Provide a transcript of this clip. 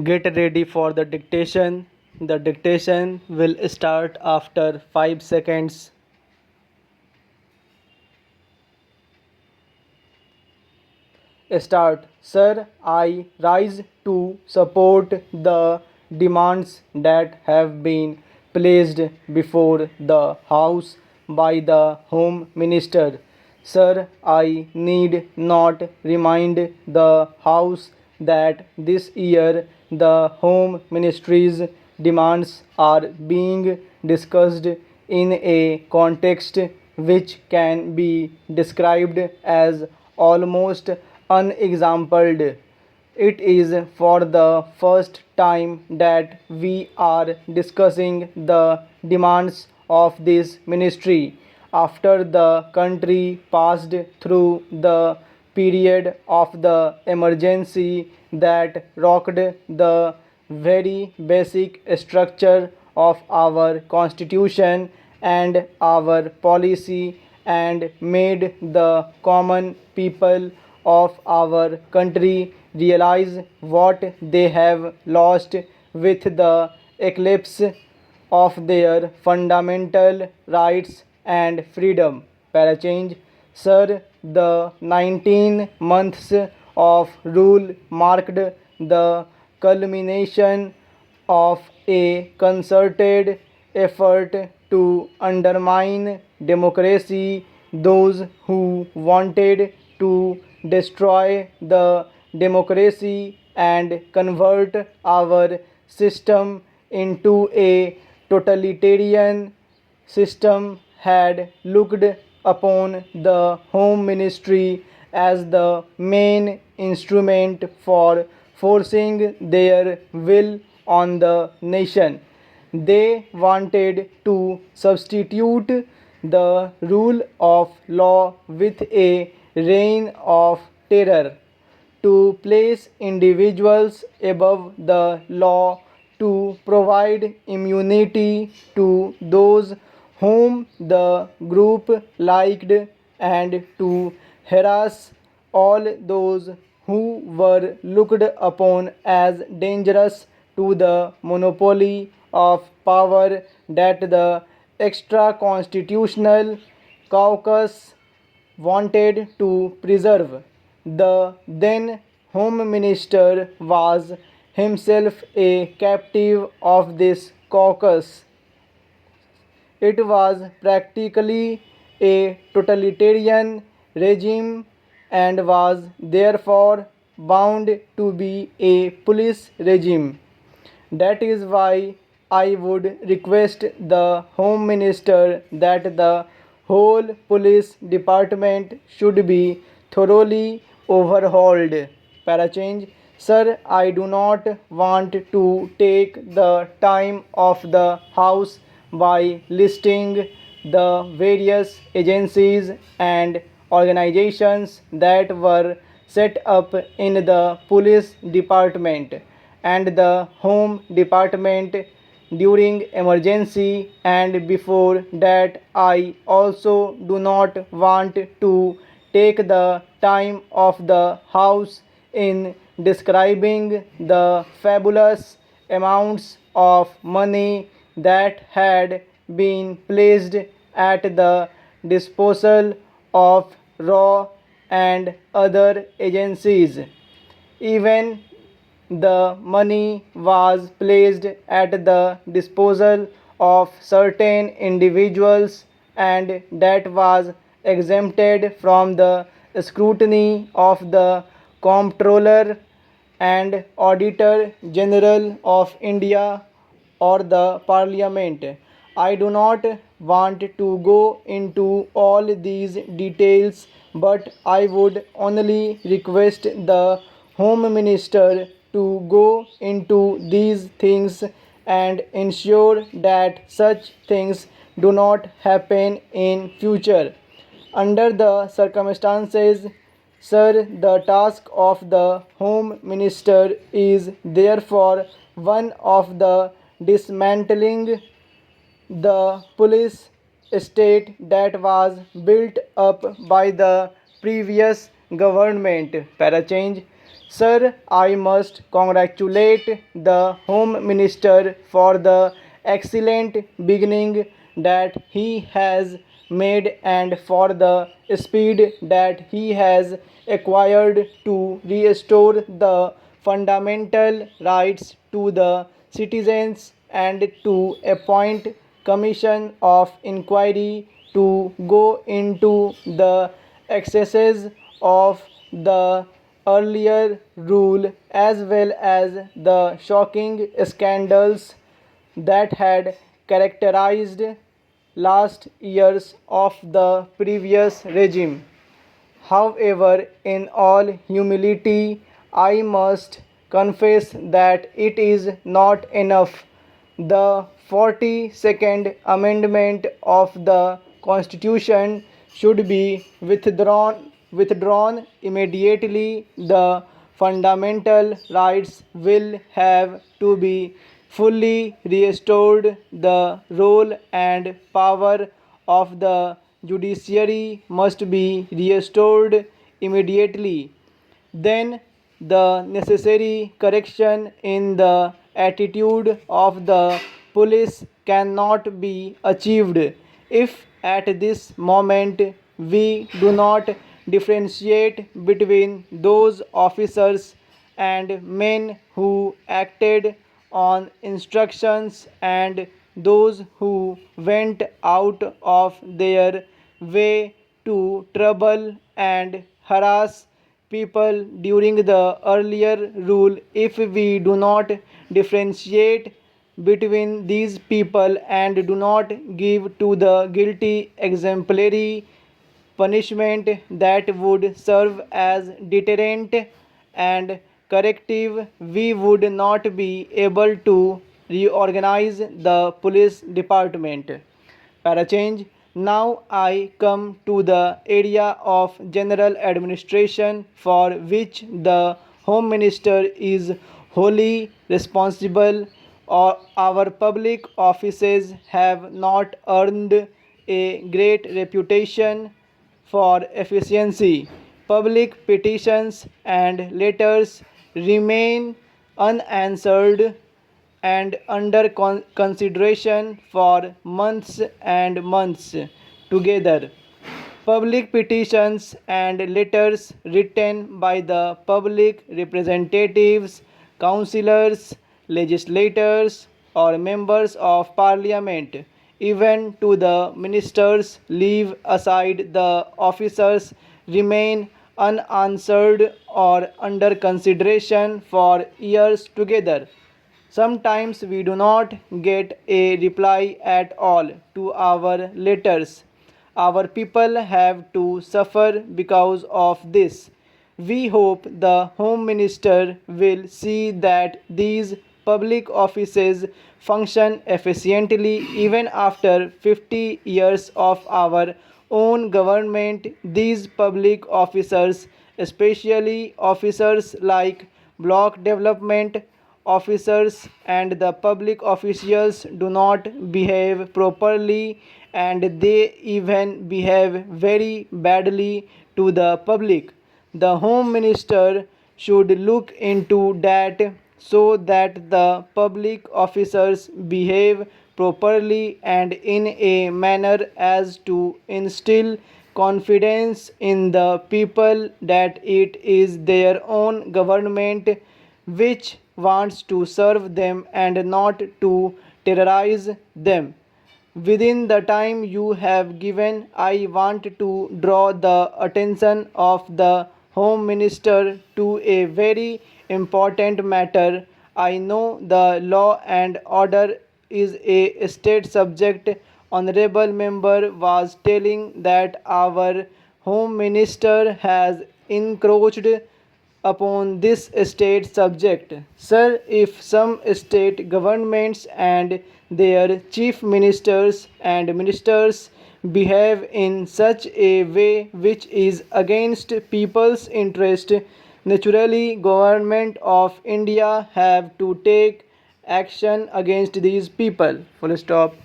Get ready for the dictation. The dictation will start after 5 seconds. Start. Sir, I rise to support the demands that have been placed before the House by the Home Minister. Sir, I need not remind the House that this year the Home Ministry's demands are being discussed in a context which can be described as almost unexampled. It is for the first time that we are discussing the demands of this ministry after the country passed through the period of the emergency that rocked the very basic structure of our constitution and our policy and made the common people of our country realize what they have lost with the eclipse of their fundamental rights and freedom. Parachange. Sir, the 19 months of rule marked the culmination of a concerted effort to undermine democracy. Those who wanted to destroy the democracy and convert our system into a totalitarian system had looked upon the Home Ministry as the main instrument for forcing their will on the nation. They wanted to substitute the rule of law with a reign of terror, to place individuals above the law, to provide immunity to those whom the group liked, and to harass all those who were looked upon as dangerous to the monopoly of power that the extra constitutional caucus wanted to preserve. The then Home Minister was himself a captive of this caucus. It was practically a totalitarian regime and was therefore bound to be a police regime. That is why I would request the Home Minister that the whole police department should be thoroughly overhauled. Parachange. Sir, I do not want to take the time of the House by listing the various agencies and organizations that were set up in the police department and the home department during emergency, and before that I also do not want to take the time of the House in describing the fabulous amounts of money that had been placed at the disposal of RAW and other agencies. Even the money was placed at the disposal of certain individuals, and that was exempted from the scrutiny of the Comptroller and Auditor General of India or the Parliament. I do not want to go into all these details, but I would only request the Home Minister to go into these things and ensure that such things do not happen in future. Under the circumstances, sir, the task of the Home Minister is therefore one of the dismantling the police state that was built up by the previous government. Parachange. Sir, I must congratulate the Home Minister for the excellent beginning that he has made and for the speed that he has acquired to restore the fundamental rights to the citizens and to appoint commission of inquiry to go into the excesses of the earlier rule as well as the shocking scandals that had characterized last years of the previous regime. However, in all humility, I must confess that it is not enough. The 42nd Amendment of the Constitution should be withdrawn immediately. The fundamental rights will have to be fully restored. The role and power of the judiciary must be restored immediately. Then the necessary correction in the attitude of the police cannot be achieved if at this moment we do not differentiate between those officers and men who acted on instructions and those who went out of their way to trouble and harass people during the earlier rule. If we do not differentiate between these people and do not give to the guilty exemplary punishment that would serve as deterrent and corrective, we would not be able to reorganize the police department. Parachange. Now I come to the area of general administration for which the Home Minister is wholly responsible. Our public offices have not earned a great reputation for efficiency. Public petitions and letters remain unanswered and under consideration for months and months together. Public petitions and letters written by the public representatives, councillors, legislators, or members of parliament, even to the ministers, leave aside the officers, remain unanswered or under consideration for years together. Sometimes we do not get a reply at all to our letters. Our people have to suffer because of this. We hope the Home Minister will see that these public offices function efficiently even after 50 years of our own government. These public officers, especially officers like block development officers and the public officials, do not behave properly and they even behave very badly to the public. The Home Minister should look into that so that the public officers behave properly and in a manner as to instill confidence in the people that it is their own government which wants to serve them and not to terrorize them. Within the time you have given, I want to draw the attention of the Home Minister to a very important matter. I know the law and order is a state subject. Honorable member was telling that our Home Minister has encroached upon this state subject. Sir, if some state governments and their chief ministers and ministers behave in such a way which is against people's interest, naturally government of India have to take action against these people. Full stop.